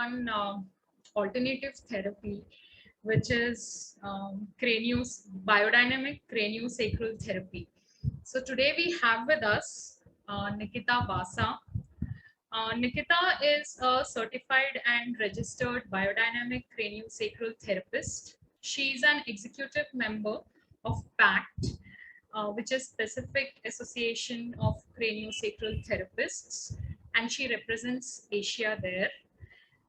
on alternative therapy, which is biodynamic craniosacral therapy. So today we have with us Nikita Vasa. Nikita is a certified and registered biodynamic craniosacral therapist. She is an executive member of PACT, which is Pacific Association of Craniosacral Therapists, and she represents Asia there.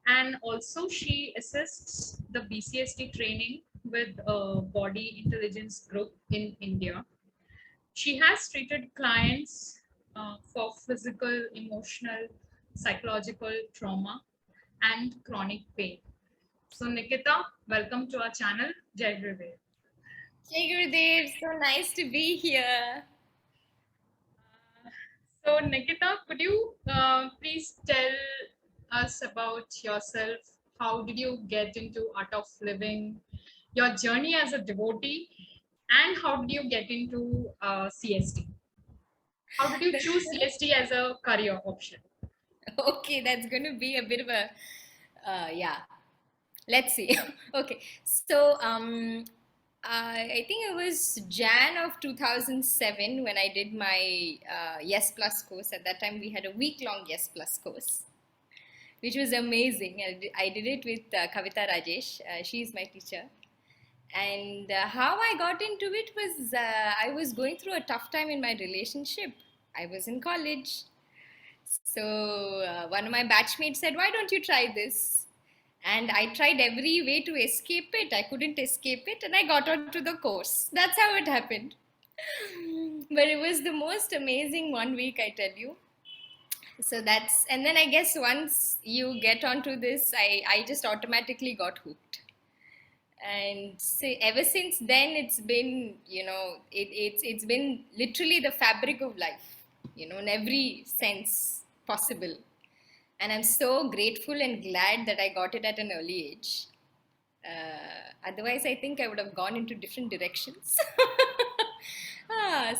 And also she assists the BCST training with a body intelligence group in India. She has treated clients for physical, emotional, psychological trauma and chronic pain. So Nikita, welcome to our channel. Jai Gurudev. Hey Gurudev, so nice to be here. So Nikita, could you please tell us about yourself? How did you get into art of living? Your journey as a devotee, and how did you get into CST? How did you choose CST as a career option? Okay, that's going to be a bit of a, yeah. Let's see. Okay, so I think it was Jan of 2007 when I did my Yes Plus course. At that time, we had a week-long Yes Plus course, which was amazing. I did it with Kavita Rajesh. She's my teacher. And how I got into it was I was going through a tough time in my relationship. I was in college. So one of my batchmates said, "Why don't you try this?" And I tried every way to escape it. I couldn't escape it, and I got onto the course. That's how it happened. But it was the most amazing 1 week, I tell you. So that's, and then I guess once you get onto this, I just automatically got hooked. And ever since then, it's been, it's been literally the fabric of life, in every sense possible. And I'm so grateful and glad that I got it at an early age. Otherwise, I think I would have gone into different directions.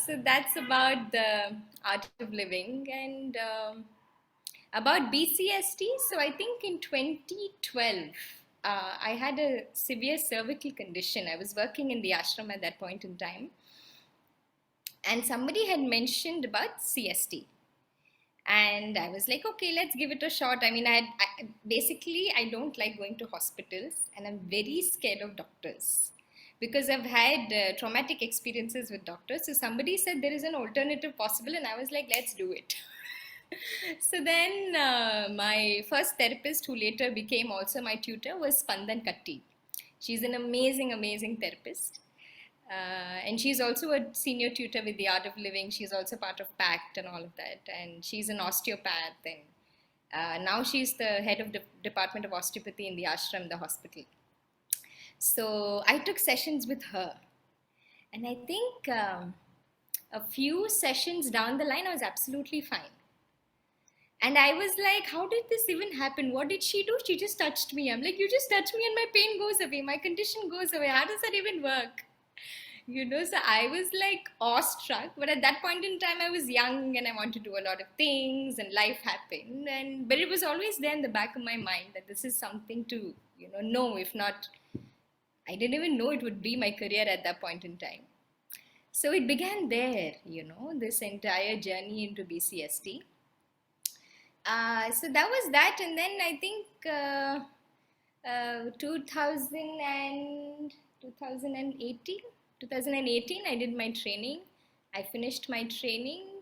So that's about the art of living. And about BCST, so I think in 2012, I had a severe cervical condition. I was working in the ashram at that point in time. And somebody had mentioned about CST. And I was like, okay, let's give it a shot. I mean, basically, I don't like going to hospitals, and I'm very scared of doctors because I've had traumatic experiences with doctors. So somebody said there is an alternative possible, and I was like, let's do it. So then my first therapist, who later became also my tutor, was Spandan Katti. She's an amazing, amazing therapist. And she's also a senior tutor with the Art of Living. She's also part of PACT and all of that. And she's an osteopath. And now she's the head of the Department of Osteopathy in the ashram, the hospital. So I took sessions with her. And I think a few sessions down the line, I was absolutely fine. And I was like, how did this even happen? What did she do? She just touched me. I'm like, you just touch me and my pain goes away. My condition goes away. How does that even work? So I was like awestruck. But at that point in time, I was young and I wanted to do a lot of things and life happened. But it was always there in the back of my mind that this is something to, know. If not, I didn't even know it would be my career at that point in time. So it began there, this entire journey into BCST. So that was that, and then I think 2018, I did my training. I finished my training,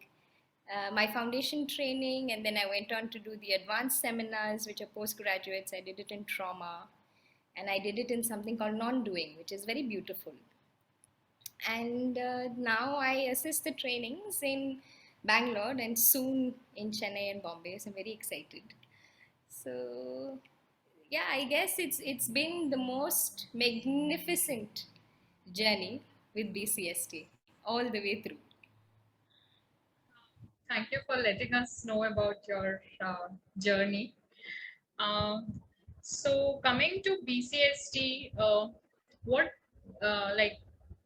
my foundation training, and then I went on to do the advanced seminars, which are postgraduates. I did it in trauma, and I did it in something called non-doing, which is very beautiful. And now I assist the trainings in Bangalore and soon in Chennai and Bombay. So I'm very excited. So yeah, I guess it's been the most magnificent journey with BCST all the way through. Thank you for letting us know about your journey. Uh, so coming to BCST, what like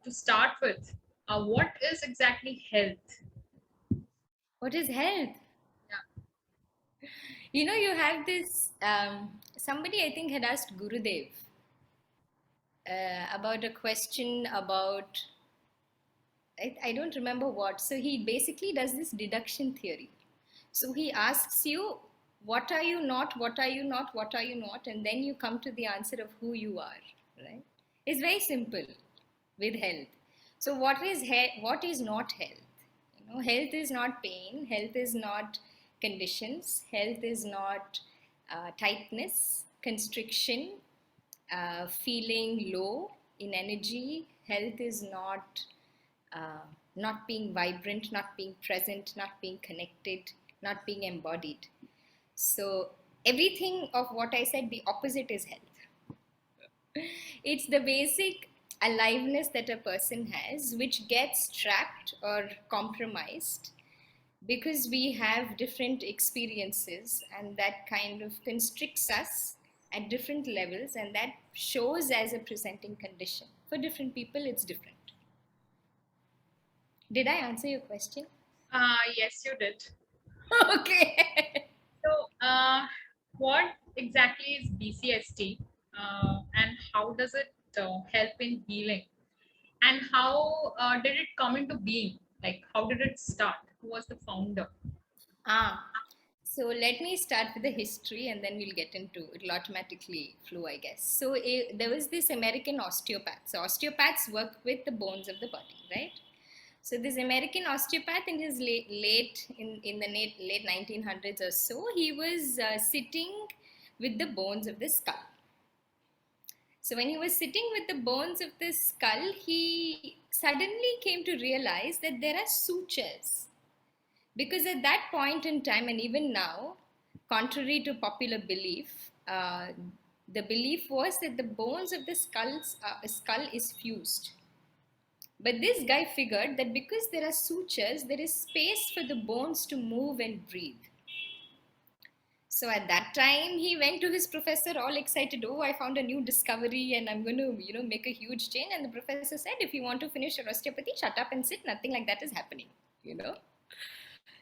to start with, what is exactly health? What is health? Yeah. You have this, somebody I think had asked Gurudev about a question about, I don't remember what. So he basically does this deduction theory. So he asks you, what are you not, what are you not, what are you not? And then you come to the answer of who you are, right? It's very simple with health. So what is not health? Health is not pain, health is not conditions, health is not tightness, constriction, feeling low in energy. Health is uh, not being vibrant, not being present, not being connected, not being embodied. So everything of what I said, the opposite is health. It's the basic aliveness that a person has, which gets trapped or compromised because we have different experiences, and that kind of constricts us at different levels, and that shows as a presenting condition. For different people, it's different. Did I answer your question? Yes, you did. Okay. So, what exactly is BCST, and how does it help in healing? And how did it come into being? Like, how did it start? Who was the founder? So let me start with the history and then we'll get into it. It'll automatically flow, I guess. So there was this American osteopath. So osteopaths work with the bones of the body, right? So this American osteopath in his in the late 1900s or so, he was sitting with the bones of the skull. So when he was sitting with the bones of the skull, he suddenly came to realize that there are sutures. Because at that point in time, and even now, contrary to popular belief, the belief was that the bones of the skull is fused. But this guy figured that because there are sutures, there is space for the bones to move and breathe. So at that time, he went to his professor all excited. Oh, I found a new discovery and I'm going to, make a huge change. And the professor said, if you want to finish your osteopathy, shut up and sit. Nothing like that is happening.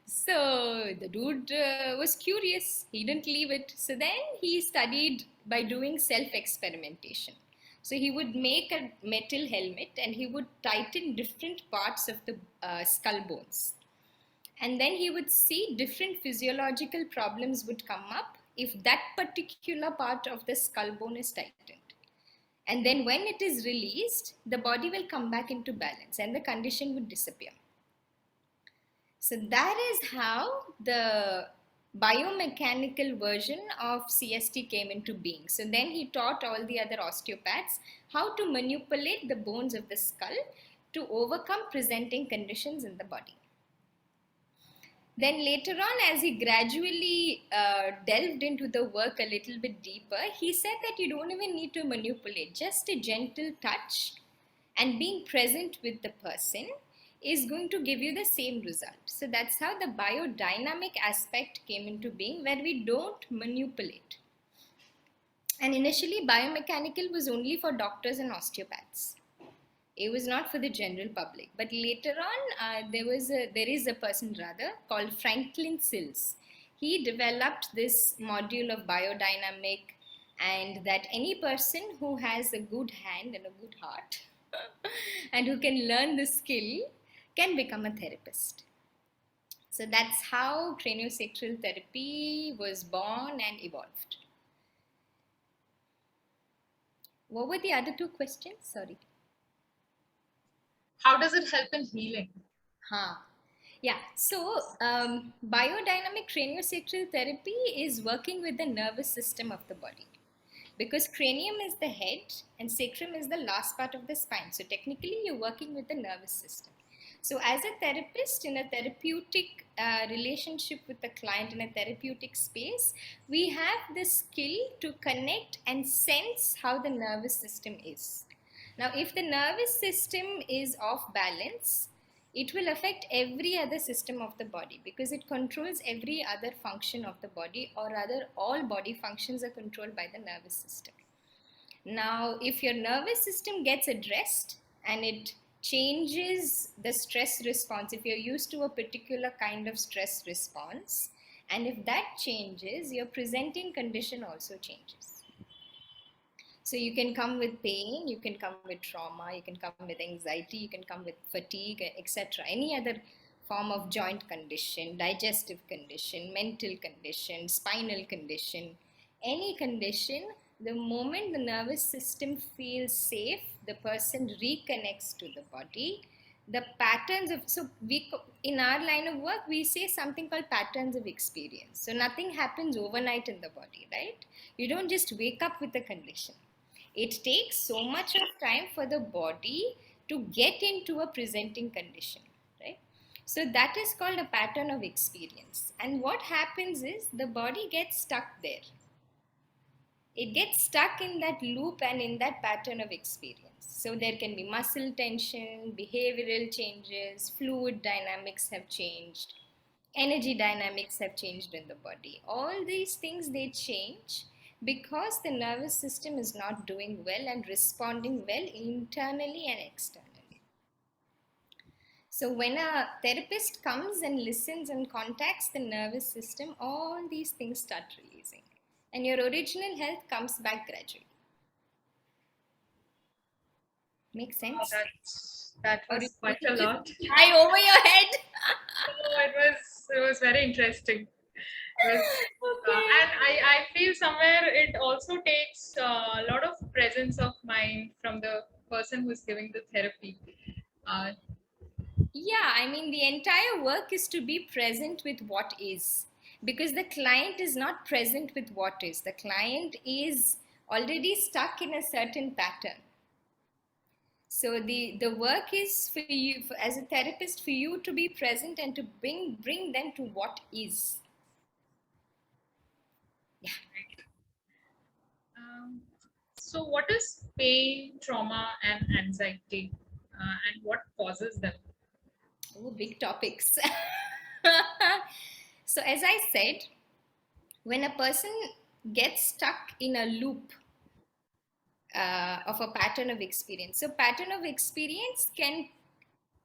So the dude was curious. He didn't leave it. So then he studied by doing self-experimentation. So he would make a metal helmet and he would tighten different parts of the skull bones. And then he would see different physiological problems would come up if that particular part of the skull bone is tightened. And then when it is released, the body will come back into balance and the condition would disappear. So that is how the biomechanical version of CST came into being. So then he taught all the other osteopaths how to manipulate the bones of the skull to overcome presenting conditions in the body. Then later on, as he gradually delved into the work a little bit deeper, he said that you don't even need to manipulate. Just a gentle touch and being present with the person is going to give you the same result. So that's how the biodynamic aspect came into being, where we don't manipulate. And initially, biomechanical was only for doctors and osteopaths. It was not for the general public. But later on, there is a person called Franklin Sills. He developed this module of biodynamic, and that any person who has a good hand and a good heart and who can learn the skill can become a therapist. So that's how craniosacral therapy was born and evolved. What were the other two questions? Sorry. How does it help in healing? Yeah, so biodynamic craniosacral therapy is working with the nervous system of the body, because cranium is the head and sacrum is the last part of the spine. So technically you're working with the nervous system. So as a therapist in a therapeutic relationship with the client in a therapeutic space, we have the skill to connect and sense how the nervous system is. Now, if the nervous system is off balance, it will affect every other system of the body, because it controls every other function of the body, or rather all body functions are controlled by the nervous system. Now, if your nervous system gets addressed and it changes the stress response, if you're used to a particular kind of stress response And if that changes, your presenting condition also changes. So you can come with pain, you can come with trauma, you can come with anxiety, you can come with fatigue, etc. Any other form of joint condition, digestive condition, mental condition, spinal condition, any condition, the moment the nervous system feels safe, the person reconnects to the body. The patterns of, so we, in our line of work, we say something called patterns of experience. So nothing happens overnight in the body, right? You don't just wake up with a condition. It takes so much of time for the body to get into a presenting condition, right? So that is called a pattern of experience. And what happens is the body gets stuck there. It gets stuck in that loop and in that pattern of experience. So there can be muscle tension, behavioral changes, fluid dynamics have changed, energy dynamics have changed in the body. All these things, they change because the nervous system is not doing well and responding well internally and externally. So when a therapist comes and listens and contacts the nervous system, all these things start releasing and your original health comes back gradually. Make sense? That was quite a lot. High over your head. No, it was very interesting. And I feel somewhere it also takes a lot of presence of mind from the person who's giving the therapy. Yeah, I mean, the entire work is to be present with what is, because the client is not present with what is. The client is already stuck in a certain pattern. So the work is for you, as a therapist, for you to be present and to bring them to what is. Yeah. So what is pain, trauma, and anxiety, and what causes them? Oh, big topics. So as I said, when a person gets stuck in a loop of a pattern of experience, so pattern of experience can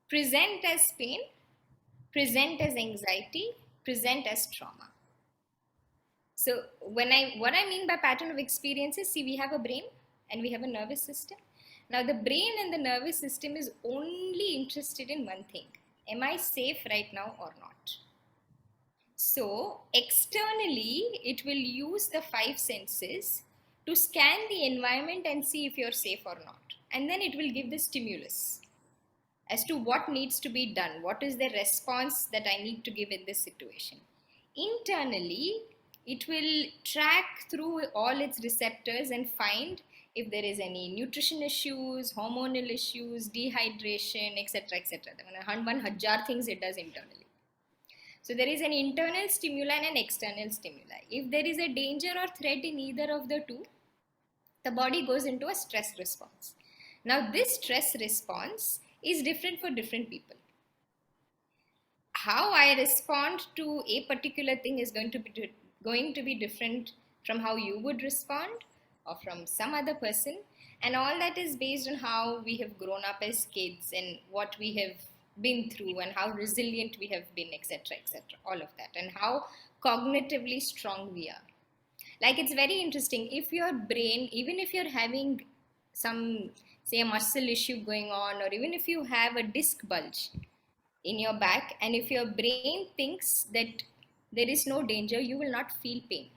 present as pain, present as anxiety, present as trauma. So what I mean by pattern of experience is, see, we have a brain and we have a nervous system. Now the brain and the nervous system is only interested in one thing: am I safe right now or not? So externally, it will use the five senses to scan the environment and see if you're safe or not. And then it will give the stimulus as to what needs to be done. What is the response that I need to give in this situation? Internally, it will track through all its receptors and find if there is any nutrition issues, hormonal issues, dehydration, etc., etc. 1,000 things it does internally. So there is an internal stimuli and an external stimuli. If there is a danger or threat in either of the two, the body goes into a stress response. Now this stress response is different for different people. How I respond to a particular thing is going to be different from how you would respond or from some other person, and all that is based on how we have grown up as kids and what we have been through and how resilient we have been, etc., etc., all of that, and how cognitively strong we are. Like, it's very interesting, if your brain, even if you're having some, say, a muscle issue going on, or even if you have a disc bulge in your back, and if your brain thinks that there is no danger, you will not feel pain,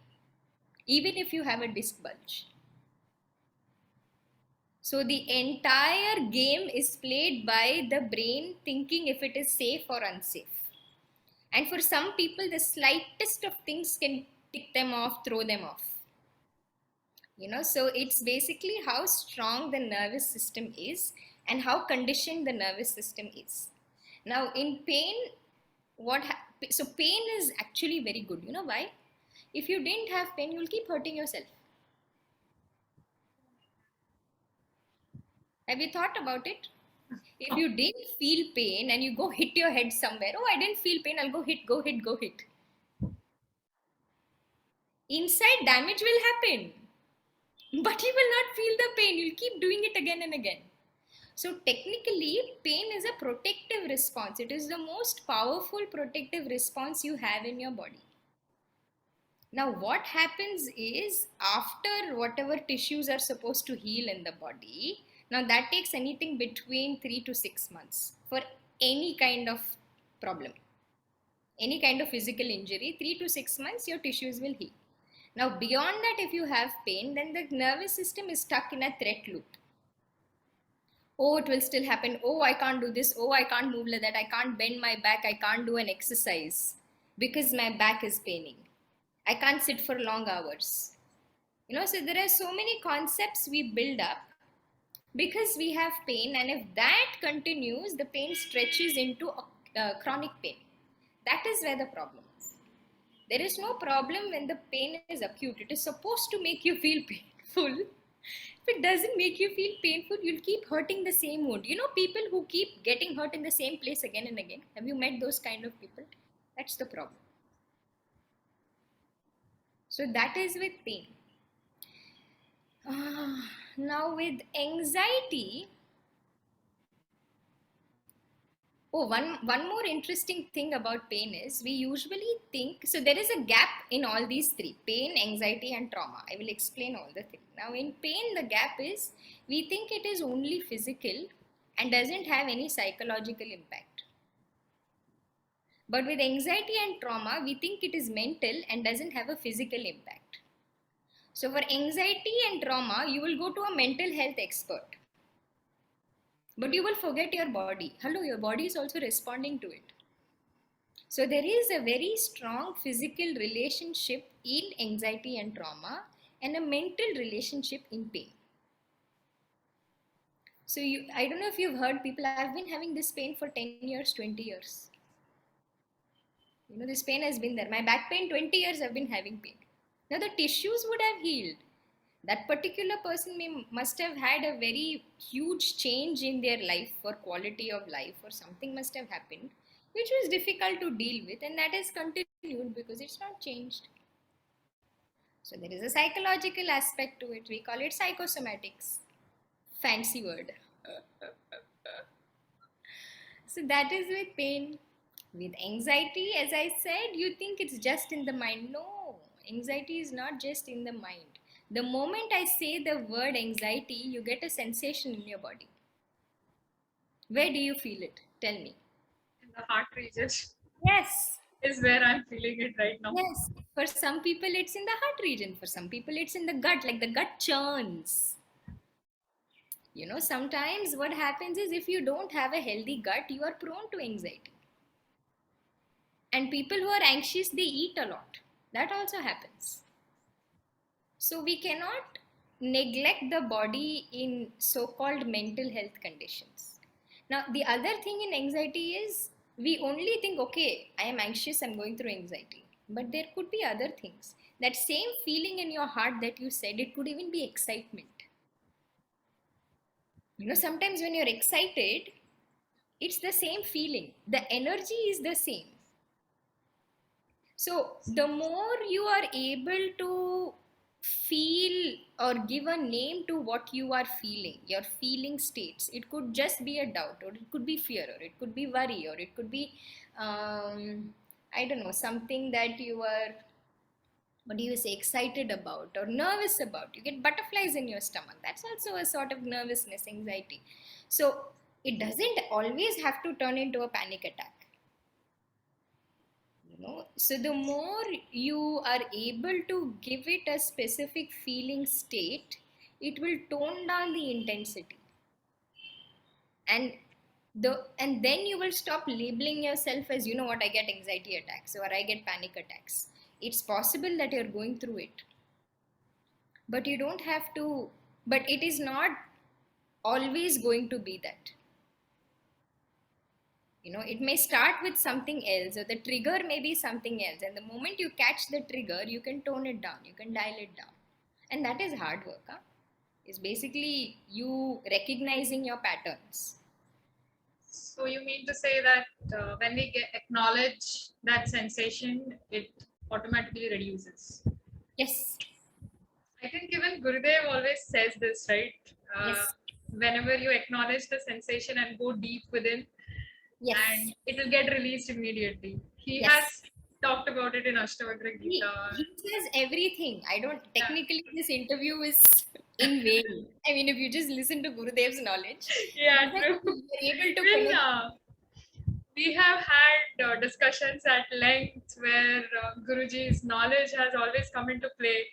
even if you have a disc bulge. So the entire game is played by the brain thinking if it is safe or unsafe. And for some people, the slightest of things can tick them off, throw them off. So it's basically how strong the nervous system is and how conditioned the nervous system is. Now in pain, so pain is actually very good. You know why? If you didn't have pain, you'll keep hurting yourself. Have you thought about it? If you didn't feel pain and you go hit your head somewhere, oh, I didn't feel pain, I'll go hit. Inside, damage will happen, but you will not feel the pain. You'll keep doing it again and again. So technically, pain is a protective response. It is the most powerful protective response you have in your body. Now, what happens is after whatever tissues are supposed to heal in the body, now that takes anything between 3 to 6 months for any kind of problem, any kind of physical injury. 3 to 6 months, your tissues will heal. Now, beyond that, if you have pain, then the nervous system is stuck in a threat loop. Oh, it will still happen. Oh, I can't do this. Oh, I can't move like that. I can't bend my back. I can't do an exercise because my back is paining. I can't sit for long hours. So there are so many concepts we build up because we have pain, and if that continues, the pain stretches into chronic pain. That is where the problem is. There is no problem when the pain is acute. It is supposed to make you feel painful. If it doesn't make you feel painful, you'll keep hurting the same wound. People who keep getting hurt in the same place again and again. Have you met those kind of people? That's the problem. So that is with pain. Now with anxiety, one more interesting thing about pain is we usually think, so there is a gap in all these three: pain, anxiety and trauma. I will explain all the things. Now in pain, the gap is we think it is only physical and doesn't have any psychological impact. But with anxiety and trauma, we think it is mental and doesn't have a physical impact. So for anxiety and trauma, you will go to a mental health expert. But you will forget your body. Hello, your body is also responding to it. So there is a very strong physical relationship in anxiety and trauma and a mental relationship in pain. So I don't know if you've heard people, I've been having this pain for 10 years, 20 years. This pain has been there. My back pain, 20 years I've been having pain. Now the tissues would have healed. That particular person must have had a very huge change in their life or quality of life, or something must have happened which was difficult to deal with, and that has continued because it's not changed. So there is a psychological aspect to it. We call it psychosomatics. Fancy word. So that is with pain. With anxiety, as I said, you think it's just in the mind. No, anxiety is not just in the mind. The moment I say the word anxiety, you get a sensation in your body. Where do you feel it? Tell me. In the heart region. Yes. Is where I'm feeling it right now. Yes. For some people, it's in the heart region. For some people, it's in the gut, like the gut churns. Sometimes what happens is if you don't have a healthy gut, you are prone to anxiety. And people who are anxious, they eat a lot. That also happens. So we cannot neglect the body in so-called mental health conditions. Now, the other thing in anxiety is we only think, okay, I am anxious, I'm going through anxiety. But there could be other things. That same feeling in your heart that you said, it could even be excitement. Sometimes when you're excited, it's the same feeling. The energy is the same. So the more you are able to feel or give a name to what you are feeling, your feeling states. It could just be a doubt, or it could be fear, or it could be worry, or it could be, I don't know, something that you are, excited about or nervous about. You get butterflies in your stomach. That's also a sort of nervousness, anxiety. So it doesn't always have to turn into a panic attack. So the more you are able to give it a specific feeling state, it will tone down the intensity. And then you will stop labeling yourself as, I get anxiety attacks or I get panic attacks. It's possible that you're going through it. But you don't have to, but it is not always going to be that. It may start with something else, or the trigger may be something else. And the moment you catch the trigger, you can tone it down, you can dial it down. And that is hard work. It's basically you recognizing your patterns. So you mean to say that when we acknowledge that sensation, it automatically reduces? Yes. I think even Gurudev always says this, right? Yes. Whenever you acknowledge the sensation and go deep within, yes, and it will get released immediately. He yes. has talked about it in Ashtavakra He, Gita. he says everything. I don't, Yeah, technically, this interview is in vain. I mean, if you just listen to Gurudev's knowledge, yeah, in fact, true. you're able to Even connect. we have had discussions at length where Guruji's knowledge has always come into play.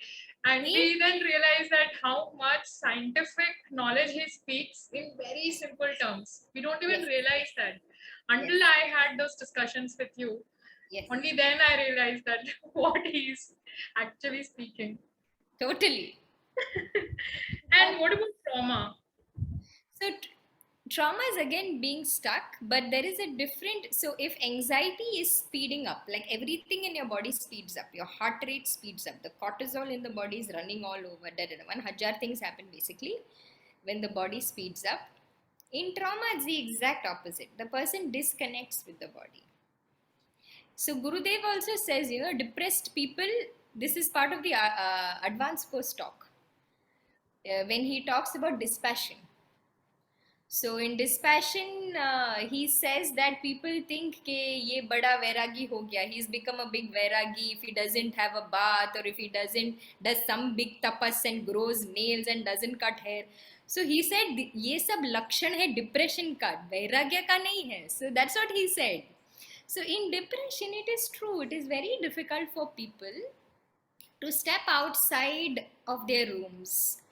And Same. we then realize that how much scientific knowledge he speaks in very simple terms. We don't even Yes, realize that. yes, Until I had those discussions with you, yes, only then I realized that what he's actually speaking. totally. And what about trauma? So trauma is again being stuck, but there is a different. So if anxiety is speeding up, like everything in your body speeds up, your heart rate speeds up, the cortisol in the body is running all over. 1,000 things happen basically when the body speeds up. In trauma, it's the exact opposite. The person disconnects with the body. So Gurudev also says, depressed people. This is part of the advanced course talk when he talks about dispassion. So in dispassion, he says that people think ke ye bada vairagi ho gaya. He's become a big vairagi if he doesn't have a bath or if he does some big tapas and grows nails and doesn't cut hair. So he said ये सब लक्षण है depression का, वैराग्य का नहीं है. So that's what he said. So in depression, it is true. It is very difficult for people to step outside of their rooms,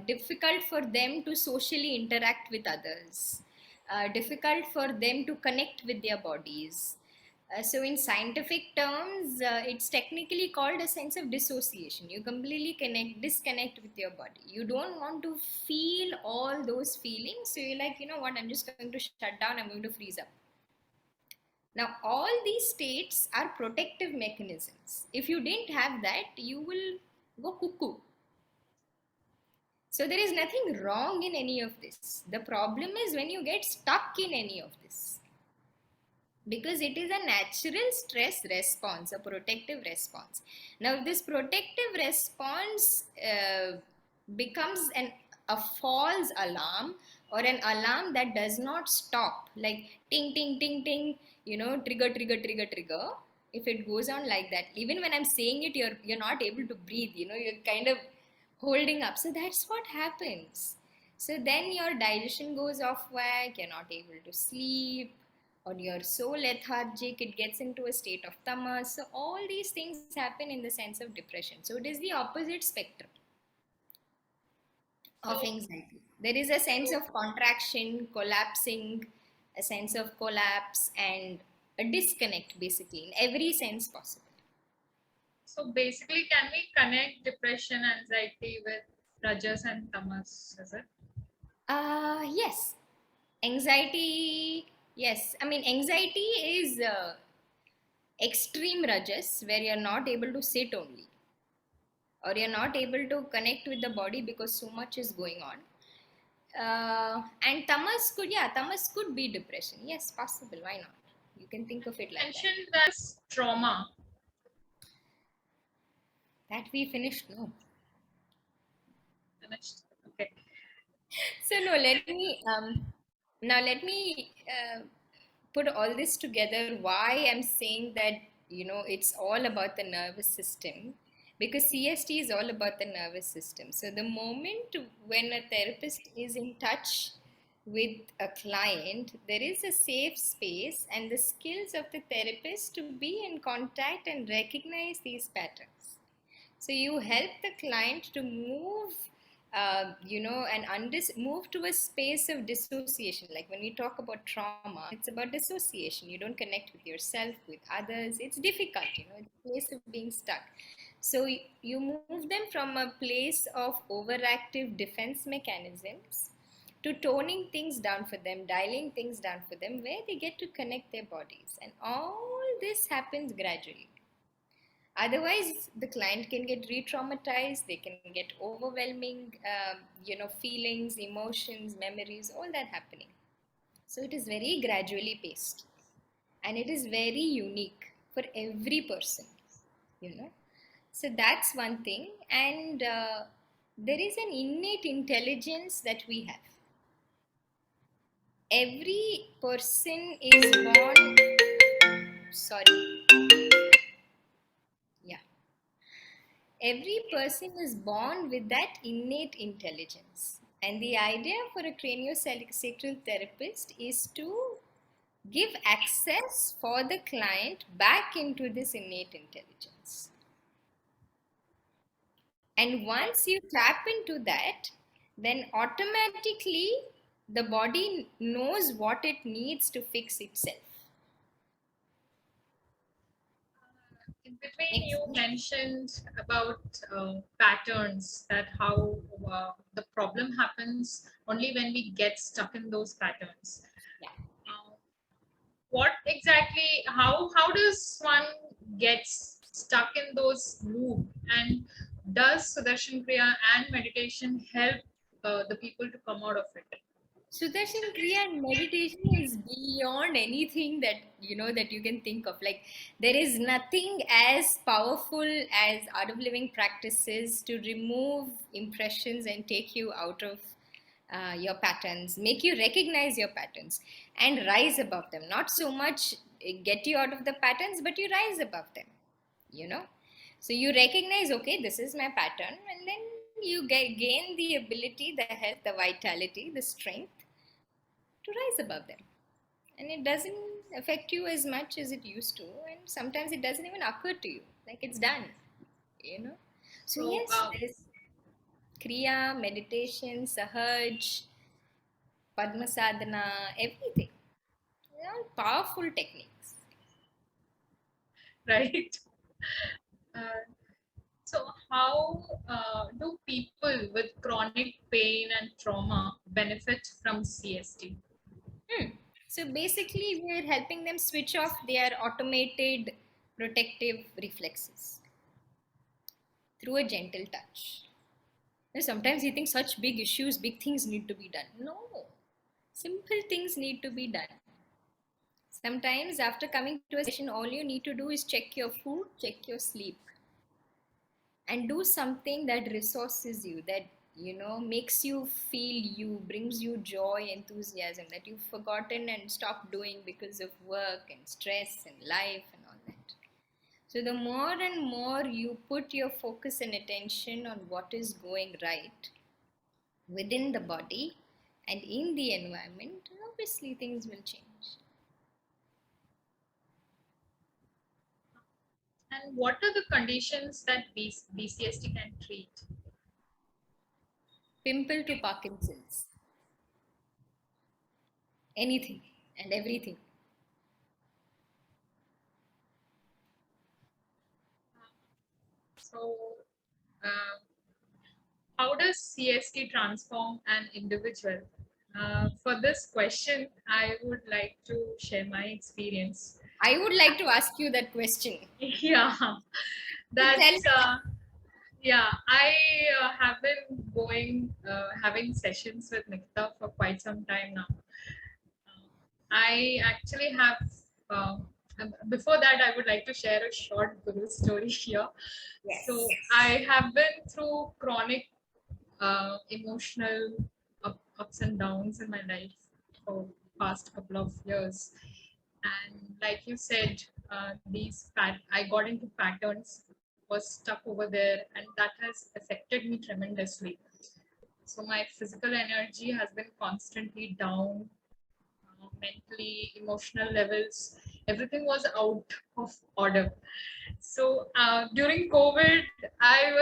difficult for them to socially interact with others, difficult for them to connect with their bodies. So, in scientific terms, it's technically called a sense of dissociation. You completely disconnect with your body. You don't want to feel all those feelings. So, you're like, you know what, I'm just going to shut down, I'm going to freeze up. Now, all these states are protective mechanisms. If you didn't have that, you will go cuckoo. So, there is nothing wrong in any of this. The problem is when you get stuck in any of this. Because it is a natural stress response, a protective response. Now, if this protective response becomes a false alarm or an alarm that does not stop, like ting, ting, ting, ting, trigger, trigger, trigger, trigger. If it goes on like that, even when I'm saying it, you're not able to breathe, you're kind of holding up. So that's what happens. So then your digestion goes off whack, you're not able to sleep, or you're so lethargic, it gets into a state of tamas. So all these things happen in the sense of depression. So it is the opposite spectrum of So, anxiety. There is a sense of contraction, collapsing, a sense of collapse, and a disconnect basically in every sense possible. so basically, can we connect depression, anxiety with rajas and tamas? Is it? Yes. Anxiety, yes. I mean, anxiety is extreme rajas where you're not able to sit only, or you're not able to connect with the body because so much is going on. And tamas could be depression. Yes, possible. Why not? You can think of it like that. Mentioned that's trauma. That we finished. No. Finished. Okay. So no, let me put all this together. Why I'm saying that it's all about the nervous system, because CST is all about the nervous system. So the moment when a therapist is in touch with a client, there is a safe space and the skills of the therapist to be in contact and recognize these patterns. So you help the client to move, and move to a space of dissociation. Like when we talk about trauma, it's about dissociation. You don't connect with yourself, with others. It's difficult, it's a place of being stuck. So you move them from a place of overactive defense mechanisms to toning things down for them, dialing things down for them, where they get to connect their bodies. And all this happens gradually. Otherwise, the client can get re-traumatized, they can get overwhelming, feelings, emotions, memories, all that happening. So it is very gradually paced, and it is very unique for every person, So that's one thing, and there is an innate intelligence that we have. Every person is born. sorry. Yeah. Every person is born with that innate intelligence. And the idea for a craniosacral therapist is to give access for the client back into this innate intelligence. And once you tap into that, then automatically the body knows what it needs to fix itself. In between, Next. you mentioned about patterns, that how the problem happens only when we get stuck in those patterns. Yeah. What exactly, how does one get stuck in those loop, and does Sudarshan Kriya and meditation help the people to come out of it? Sudarshan Kriya and meditation is beyond anything that that you can think of. Like, there is nothing as powerful as art of living practices to remove impressions and take you out of your patterns, make you recognize your patterns and rise above them. Not so much get you out of the patterns, but you rise above them. You know, so you recognize, okay, this is my pattern, and then you gain the ability, the health, the vitality, the strength to rise above them. And it doesn't affect you as much as it used to, and sometimes it doesn't even occur to you, like it's done, you know. So So yes, there is kriya, meditation, sahaj, padma sadhana, everything. They are all powerful techniques. right. uh, so how do people with chronic pain and trauma benefit from CST? So basically, we're helping them switch off their automated protective reflexes through a gentle touch. Sometimes you think such big issues, big things need to be done. No, simple things need to be done. Sometimes after coming to a session, all you need to do is check your food, check your sleep, and do something that resources you, that makes you feel you, brings you joy, enthusiasm that you've forgotten and stopped doing because of work and stress and life and all that. So the more and more you put your focus and attention on what is going right within the body and in the environment, obviously things will change. And what are the conditions that BCST can treat? Pimple to Parkinson's, anything and everything. So uh, how does CST transform an individual? For this question, I would like to share my experience. I would like to ask you that question. Yeah, So tell that's me. yeah. I have been having sessions with Nikita for quite some time now. I actually have. Before that, I would like to share a short guru story here. So Yes. I have been through chronic emotional ups and downs in my life for past couple of years, and like you said, I got into patterns, was stuck over there, and that has affected me tremendously. So my physical energy has been constantly down, mentally, emotional levels, everything was out of order. So during COVID, I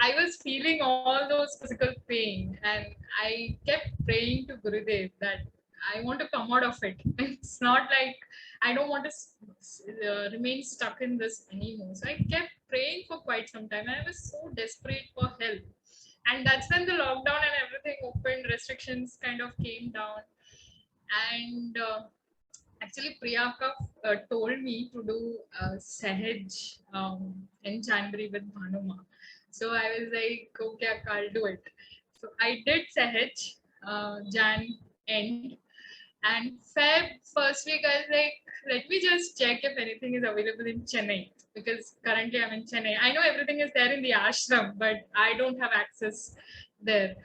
was feeling all those physical pain, and I kept praying to Gurudev that I want to come out of it. It's not like I don't want to remain stuck in this anymore. So I kept praying for quite some time, and I was so desperate for help. And that's when the lockdown and everything opened, restrictions kind of came down, and actually, Priyanka told me to do Sahaj in January with Bhanuma. So I was like, okay, I'll do it. So I did Sahaj Jan end, and Feb first week I was like, let me just check if anything is available in Chennai, because currently I'm in Chennai. I know everything is there in the ashram, but I don't have access there.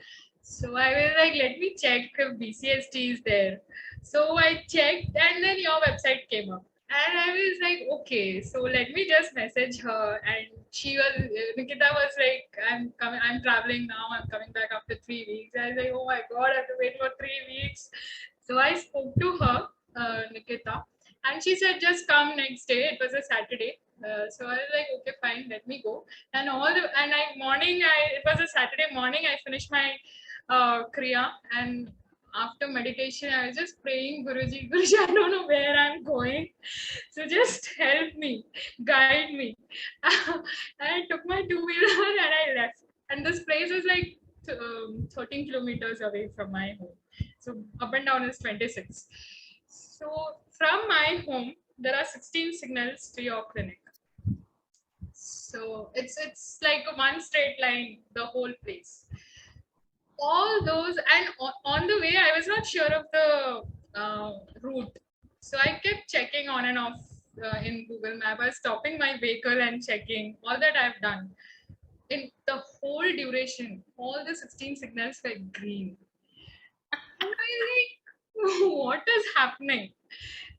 So I was like, let me check if BCST is there. So I checked, and then your website came up. And I was like, okay, so let me just message her. And Nikita was like, I'm coming, I'm traveling now, I'm coming back after 3 weeks. I was like, oh my God, I have to wait for 3 weeks. So I spoke to her, Nikita, and she said, just come next day. It was a Saturday. So I was like, okay, fine, let me go. And it was a Saturday morning, I finished my Kriya, and after meditation, I was just praying, Guruji, Guruji, I don't know where I'm going. So just help me, guide me. And I took my two-wheeler and I left. And this place is like 13 kilometers away from my home. So up and down is 26. So from my home, there are 16 signals to your clinic. So it's like a one straight line, the whole place. All those, and on the way, I was not sure of the route. So I kept checking on and off in Google Map. I was stopping my vehicle and checking. All that I've done. In the whole duration, all the 16 signals were green. And I was like, what is happening?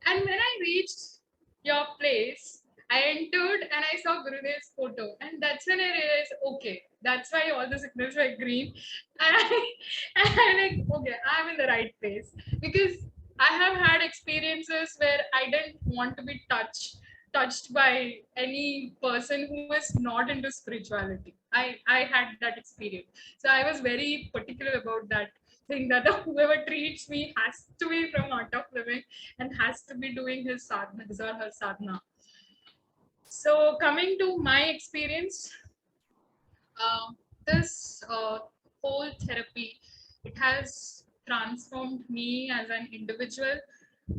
And when I reached your place, I entered and I saw Gurudev's photo. And that's when I realized, okay, that's why all the signals were green. And I'm like, okay, I'm in the right place. Because I have had experiences where I didn't want to be touched by any person who is not into spirituality. I had that experience. So I was very particular about that thing, that whoever treats me has to be from Art of Living and has to be doing his or her sadhana. So coming to my experience, this whole therapy, it has transformed me as an individual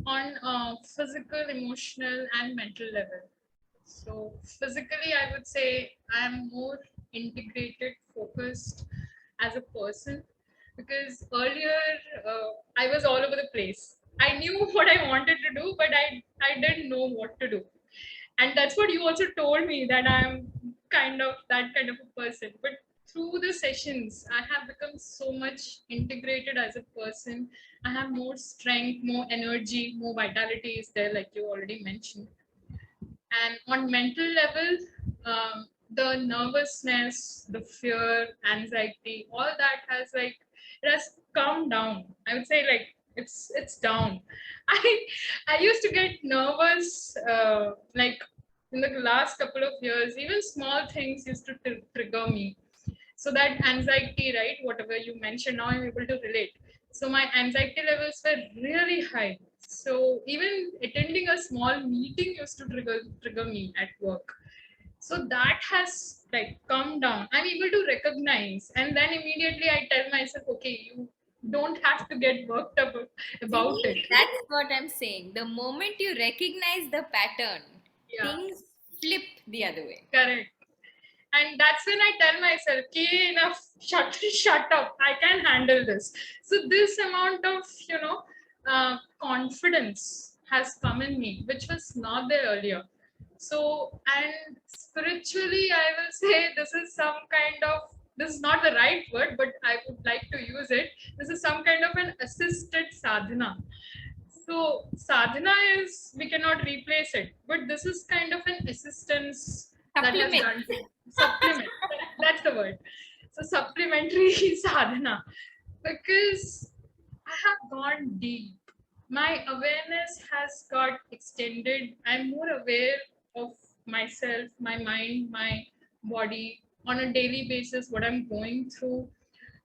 on a physical, emotional, and mental level. So physically, I would say I'm more integrated, focused as a person, because earlier I was all over the place. I knew what I wanted to do, but I didn't know what to do. And that's what you also told me, that I'm kind of that kind of a person. But through the sessions, I have become so much integrated as a person. I have more strength, more energy, more vitality is there, like you already mentioned. And on mental level, the nervousness, the fear, anxiety, all that has like, it has calmed down. I would say like it's down. I I used to get nervous like in the last couple of years. Even small things used to trigger me. So that anxiety, right? Whatever you mentioned, now I'm able to relate. So my anxiety levels were really high. So even attending a small meeting used to trigger me at work. So that has like come down. I'm able to recognize, and then immediately I tell myself, okay, you don't have to get worked up about See, it. that's what I'm saying. The moment you recognize the pattern, Yeah, things flip the other way. correct. And that's when I tell myself, okay, enough, shut up, I can handle this. So this amount of confidence has come in me, which was not there earlier. So, and spiritually, I will say this is some kind of, this is not the right word, but I would like to use it. This is some kind of an assisted sadhana. So sadhana is, we cannot replace it, but this is kind of an assistance that has Supplement. done supplement. That's the word. So supplementary sadhana, because I have gone deep. My awareness has got extended. I'm more aware of myself, my mind, my body on a daily basis, what I'm going through,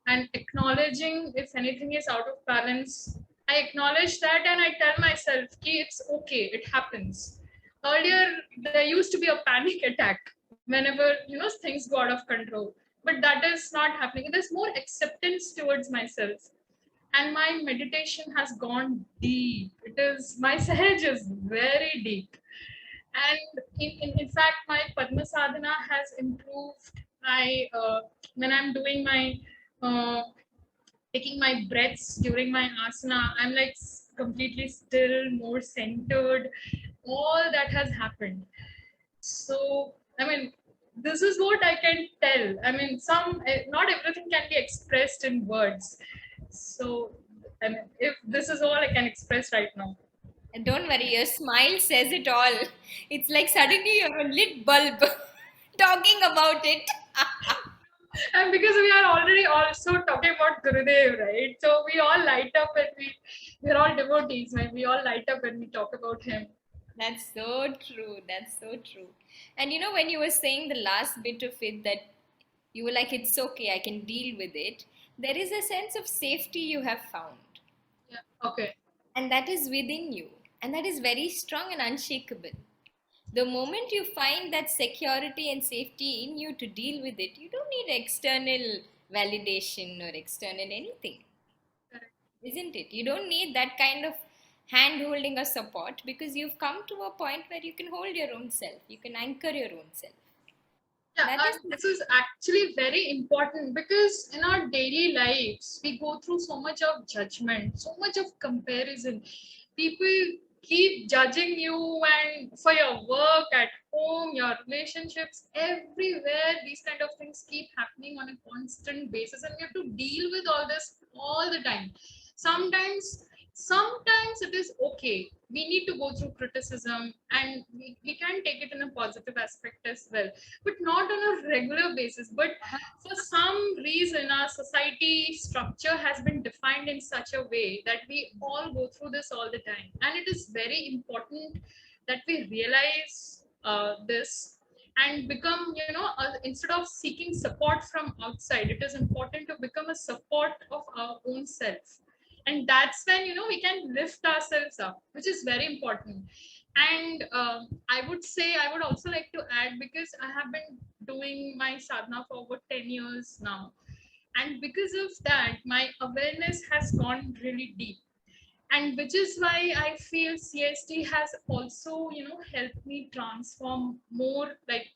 and acknowledging if anything is out of balance. I acknowledge that and I tell myself, "Ki, it's okay, it happens." Earlier, there used to be a panic attack whenever things go out of control, but that is not happening. There's more acceptance towards myself, and my meditation has gone deep. It is, my sahaj is very deep, and in fact, my Padma Sadhana has improved. When I'm doing my uh, taking my breaths during my asana, I'm like completely still, more centered. All that has happened. So, I mean, this is what I can tell. I mean, not everything can be expressed in words. So, I mean, if this is all I can express right now. Don't worry, your smile says it all. It's like suddenly you're a lit bulb talking about it. And because we are already also talking about Gurudev, right? So we all light up when we're all devotees, right? We all light up when we talk about him. That's so true. That's so true. And when you were saying the last bit of it, that you were like, it's okay, I can deal with it, there is a sense of safety you have found. Yeah. Okay. And that is within you. And that is very strong and unshakable. The moment you find that security and safety in you to deal with it, you don't need external validation or external anything, Correct. isn't it? You don't need that kind of hand holding or support because you've come to a point where you can hold your own self, you can anchor your own self. Yeah, That is, and this is actually very important because in our daily lives, we go through so much of judgment, so much of comparison. People keep judging you, and for your work, at home, your relationships, everywhere, these kind of things keep happening on a constant basis, and you have to deal with all this all the time. Sometimes sometimes it is okay, we need to go through criticism, and we can take it in a positive aspect as well, but not on a regular basis. But for some reason, our society structure has been defined in such a way that we all go through this all the time. And it is very important that we realize this and become, instead of seeking support from outside, it is important to become a support of our own self. And that's when, we can lift ourselves up, which is very important. And I would say, I would also like to add, because I have been doing my sadhana for over 10 years now, and because of that my awareness has gone really deep, and which is why I feel CST has also, helped me transform more, like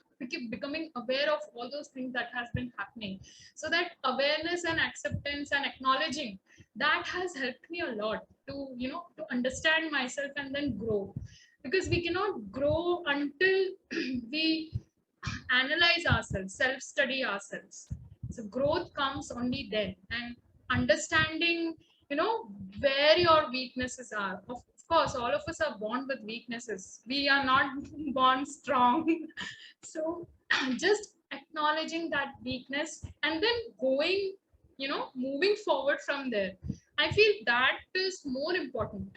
becoming aware of all those things that has been happening. So that awareness and acceptance and acknowledging that has helped me a lot to, to understand myself and then grow, because we cannot grow until we analyze ourselves, self study ourselves. So growth comes only then. And understanding, where your weaknesses are. Of course, all of us are born with weaknesses. We are not born strong. So just acknowledging that weakness and then going, moving forward from there. I feel that is more important.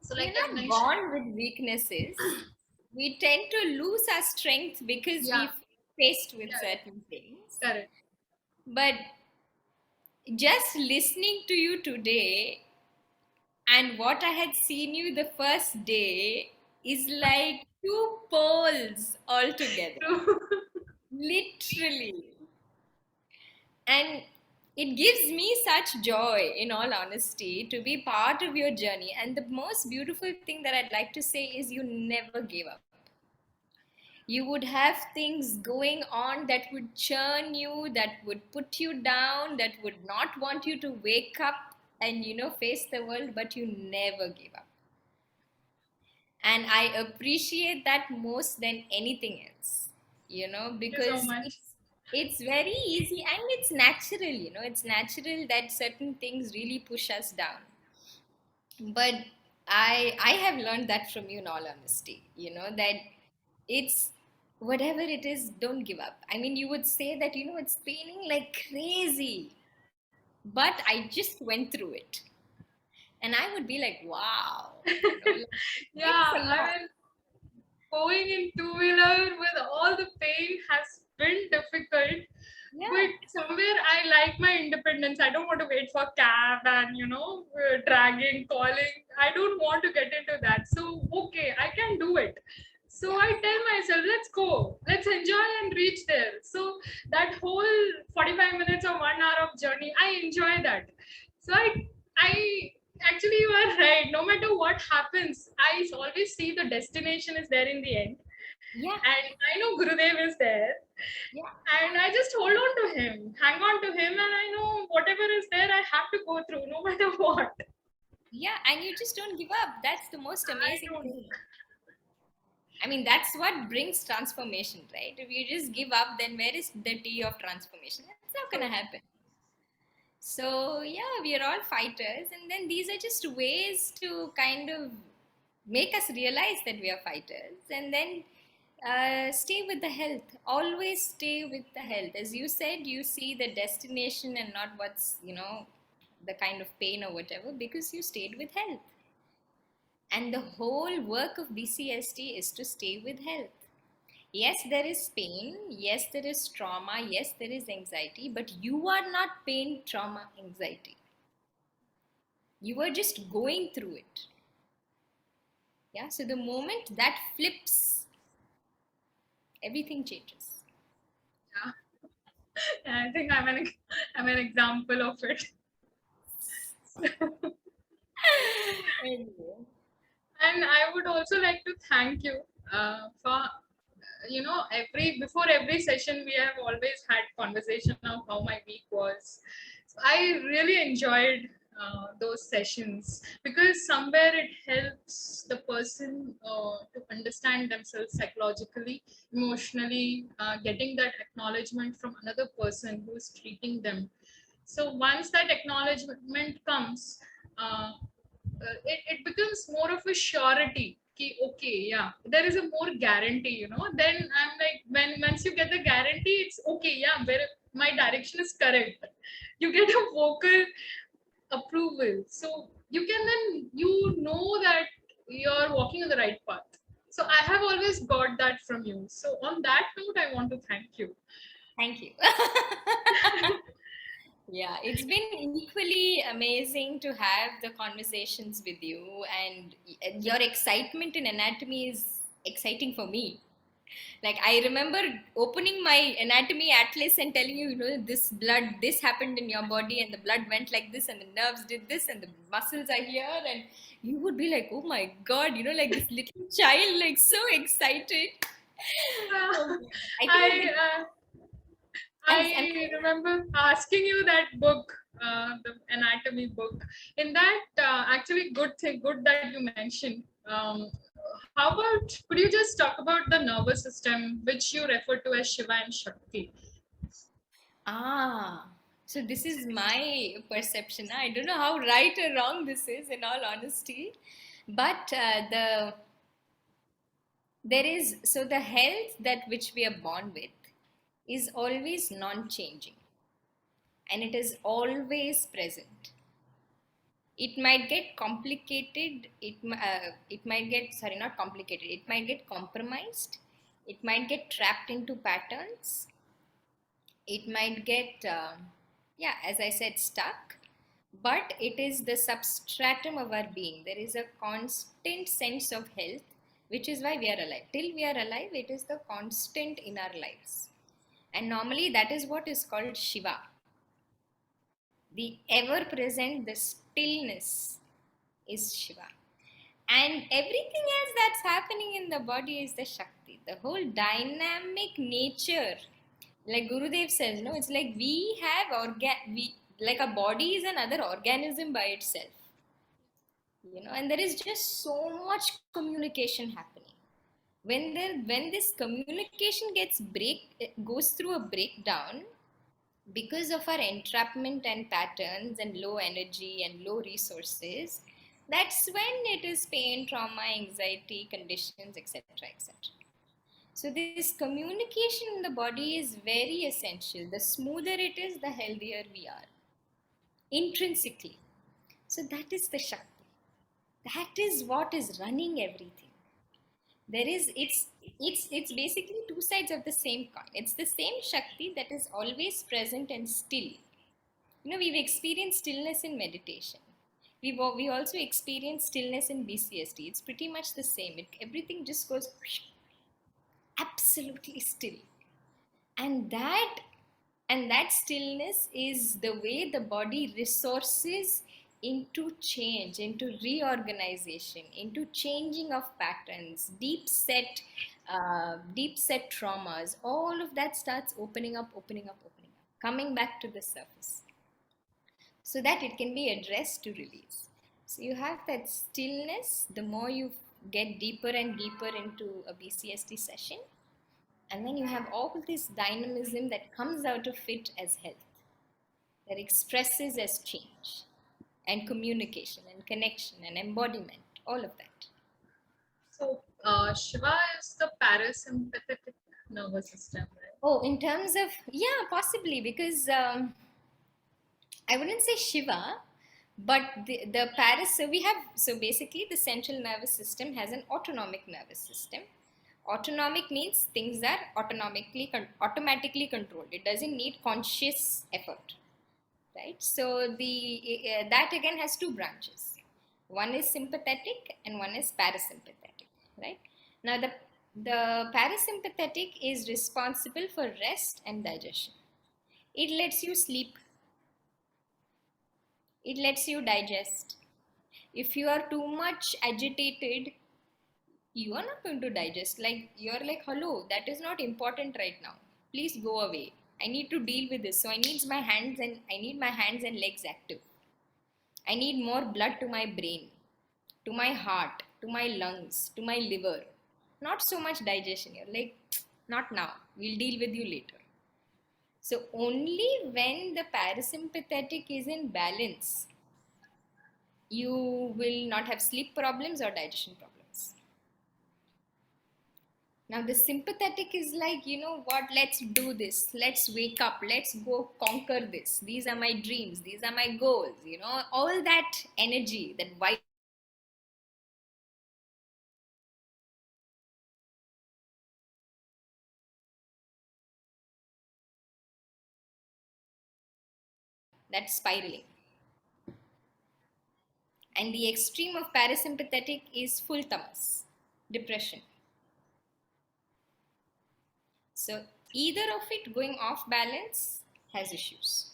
So like we're I not mentioned, born with weaknesses. We tend to lose our strength because yeah, we've faced with correct, certain things. correct. But just listening to you today and what I had seen you the first day is like two poles altogether. True. Literally. And it gives me such joy, in all honesty, to be part of your journey. And the most beautiful thing that I'd like to say is you never gave up. You would have things going on that would churn you, that would put you down, that would not want you to wake up and face the world, but you never gave up. And I appreciate that most than anything else, Thank you so because much. it's very easy and it's natural, it's natural that certain things really push us down. But I have learned that from you, in all honesty, that it's whatever it is, don't give up. I mean, you would say that it's paining like crazy, but I just went through it. And I would be like, wow, like, Yeah, it's a I lot. mean, going in two-wheeler with all the pain has been difficult, Yeah. but somewhere I like my independence. I don't want to wait for cab and, dragging, calling. I don't want to get into that. So, okay, I can do it. So Yeah. I tell myself, let's go, let's enjoy and reach there. So that whole 45 minutes or 1 hour of journey, I enjoy that. So I actually, you are right. No matter what happens, I always see the destination is there in the end. Yeah. And I know Gurudev is there. Yeah. And I just hold on to him, hang on to him, and I know whatever is there, I have to go through no matter what. Yeah. And you just don't give up. That's the most I amazing don't. thing. I mean, that's what brings transformation, right? If you just give up, then where is the tea of transformation? It's not going So, to happen. So yeah, we are all fighters, and then these are just ways to kind of make us realize that we are fighters, and then stay with the health. Always stay with the health. As you said, you see the destination and not what's, the kind of pain or whatever, because you stayed with health. And the whole work of BCST is to stay with health. Yes, there is pain. Yes, there is trauma. Yes, there is anxiety, but you are not pain, trauma, anxiety. You are just going through it. Yeah, so the moment that flips, everything changes. Yeah. And I think I'm an example of it. Anyway. And I would also like to thank you for every before every session we have always had conversation of how my week was. So I really enjoyed those sessions because somewhere it helps the person to understand themselves psychologically, emotionally, getting that acknowledgement from another person who is treating them. So once that acknowledgement comes, it becomes more of a surety. Okay, yeah, there is a more guarantee, then I'm like, when once you get the guarantee, it's okay, yeah, where my direction is correct, you get a vocal approval, so you can then that you're walking on the right path. So I have always got that from you. So on that note, I want to thank you. Thank you. Yeah, it's been equally amazing to have the conversations with you, and your excitement in anatomy is exciting for me. Like, I remember opening my anatomy atlas and telling you, this blood, this happened in your body, and the blood went like this, and the nerves did this, and the muscles are here, and you would be like, oh my God, like this little child, like so excited. uh, Oh, I I think I'm I remember asking you that book, the anatomy book. In that, actually, good that you mentioned. How about, could you just talk about the nervous system, which you refer to as Shiva and Shakti? Ah, so this is my perception. I don't know how right or wrong this is, in all honesty, but there is, so the health that which we are born with is always non-changing, and it is always present. It might get complicated. It might get, sorry, not complicated. It might get compromised. It might get trapped into patterns. It might get yeah, as I said, stuck, but it is the substratum of our being. There is a constant sense of health, which is why we are alive. Till we are alive, it is the constant in our lives, and normally that is what is called Shiva, the ever present, the stillness is Shiva. And everything else that's happening in the body is the Shakti, the whole dynamic nature. Like Gurudev says, no, it's like we have we, like a body is another organism by itself, and there is just so much communication happening. When this communication goes through a breakdown because of our entrapment and patterns and low energy and low resources, that's when it is pain, trauma, anxiety, conditions, etc., etc. So this communication in the body is very essential. The smoother it is, the healthier we are intrinsically. So that is the Shakti. That is what is running everything. There is it's basically two sides of the same coin. It's the same Shakti that is always present and still. We've experienced stillness in meditation. We also experience stillness in BCST. It's pretty much the same. Everything just goes absolutely still, and that stillness is the way the body resources into change, into reorganization, into changing of patterns, deep set traumas. All of that starts opening up, coming back to the surface, so that it can be addressed to release. So you have that stillness. The more you get deeper and deeper into a BCST session, and then you have all this dynamism that comes out of it as health. that expresses as change and communication and connection and embodiment, all of that. So Shiva is the parasympathetic nervous system, right? Oh, in terms of, yeah, possibly, because I wouldn't say Shiva, but the paras, so we have, so basically the central nervous system has an autonomic nervous system. Autonomic means things are automatically controlled. It doesn't need conscious effort, right? So that again has two branches. One is sympathetic and one is parasympathetic, right? Now the parasympathetic is responsible for rest and digestion. It lets you sleep. It lets you digest. If you are too much agitated, you are not going to digest. Like, you're like, hello, that is not important right now. Please go away. I need to deal with this. So I need my hands and legs active. I need more blood to my brain, to my heart, to my lungs, to my liver. Not so much digestion. You're like, not now. We'll deal with you later. So only when the parasympathetic is in balance, you will not have sleep problems or digestion problems. Now, the sympathetic is like, you know what, let's do this. Let's wake up. Let's go conquer this. These are my dreams. These are my goals. You know, all that energy, that vibe, that's spiraling. And the extreme of parasympathetic is full tamas, depression. So, either of it going off balance has issues.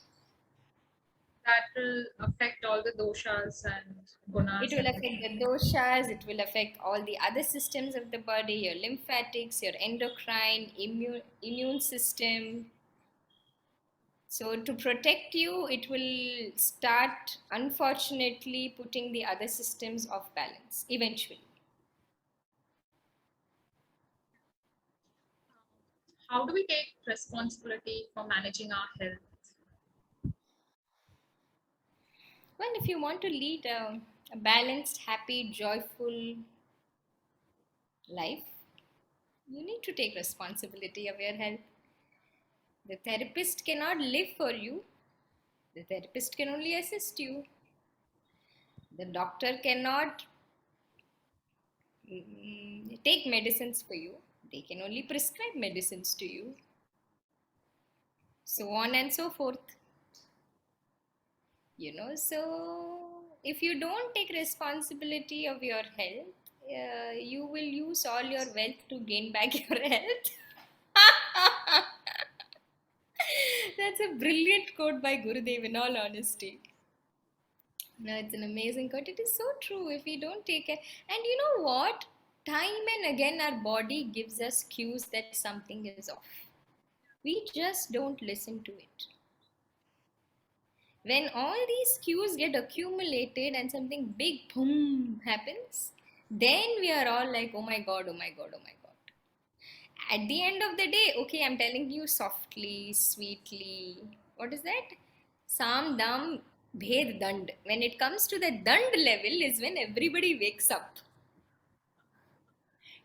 That will affect all the doshas and It gunas will and affect the doshas, it will affect all the other systems of the body, your lymphatics, your endocrine, immune system. So, to protect you, it will start, unfortunately, putting the other systems off balance eventually. how do we take responsibility for managing our health? Well, if you want to lead a balanced, happy, joyful life, you need to take responsibility of your health. The therapist cannot live for you, the therapist can only assist you. The doctor cannot take medicines for you, they can only prescribe medicines to you, so on and so forth. So if you don't take responsibility of your health, you will use all your wealth to gain back your health. That's a brilliant quote by Gurudev, in all honesty. No, it's an amazing quote. It is so true. If we don't take it, and you know what? Time and again, our body gives us cues that something is off. We just don't listen to it. When all these cues get accumulated and something big boom happens, then we are all like, oh my god, oh my god, oh my god. At the end of the day, okay, I'm telling you softly, sweetly. What is that? Sam Dam Bhed Dand. When it comes to the Dand level, is when everybody wakes up.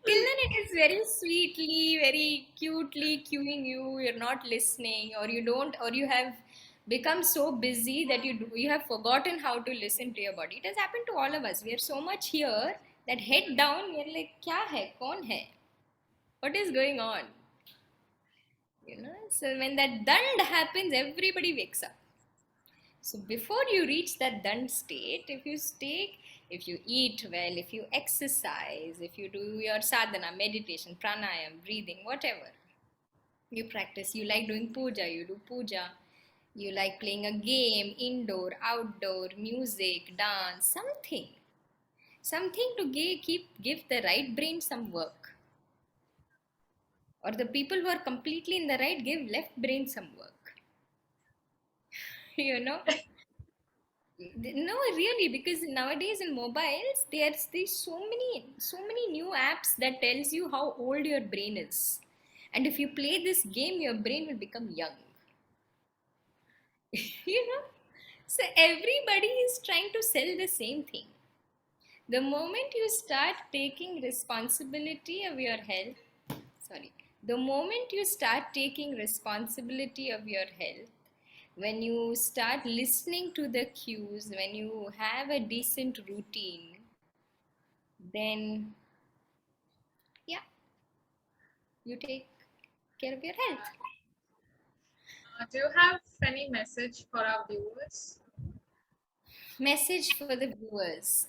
Till then, it is very sweetly, very cutely cueing you. You're not listening, or you don't, or you have become so busy that you have forgotten how to listen to your body. It has happened to all of us. We are so much here that head down, we're like, "Kya hai? Kaun hai? What is going on?" So when that dand happens, everybody wakes up. So before you reach that dand state, if you eat well, if you exercise, if you do your sadhana, meditation, pranayam, breathing, whatever you practice, you like doing puja, you do puja, you like playing a game, indoor, outdoor, music, dance, something to give the right brain some work. Or the people who are completely in the right, give left brain some work. you know No, really, because nowadays in mobiles there's so many new apps that tells you how old your brain is, and if you play this game, your brain will become young. you know. So everybody is trying to sell the same thing. The moment you start taking responsibility of your health, sorry, the moment you start taking responsibility of your health, when you start listening to the cues, when you have a decent routine, then yeah, you take care of your health. Do you have any message for our viewers? Message for the viewers.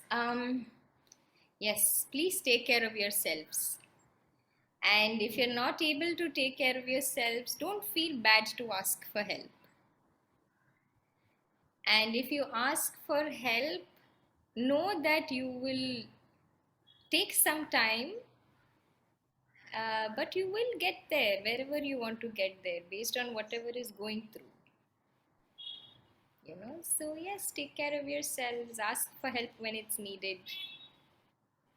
Yes, please take care of yourselves. And if you're not able to take care of yourselves, don't feel bad to ask for help. And if you ask for help, know that you will take some time, but you will get there wherever you want to get there based on whatever is going through. So yes, take care of yourselves, ask for help when it's needed.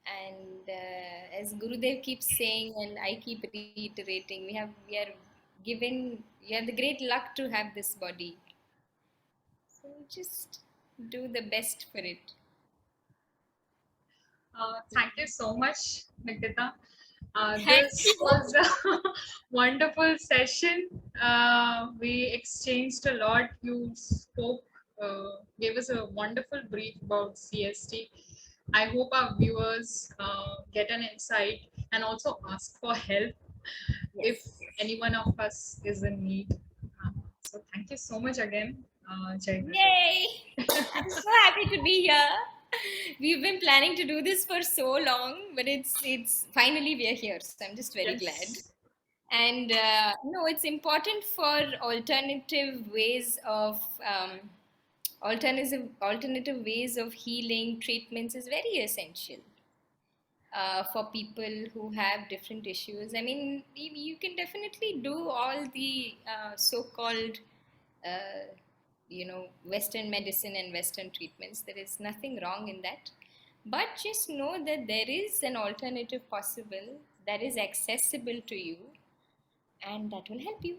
And as Gurudev keeps saying, and I keep reiterating, you have the great luck to have this body. So just do the best for it. Thank you so much, Nikita. Thank This you. was a wonderful session. We exchanged a lot. You spoke, gave us a wonderful brief about CST. I hope our viewers get an insight and also ask for help if Yes. any one of us is in need. So thank you so much again, Jai Gurudev. Yay! I'm so happy to be here. We've been planning to do this for so long, but it's finally we are here. So I'm just very glad. Yes. And no, it's important for alternative ways of alternative ways of healing treatments is very essential for people who have different issues. I mean, you can definitely do all the so-called, Western medicine and Western treatments. There is nothing wrong in that. But just know that there is an alternative possible that is accessible to you and that will help you.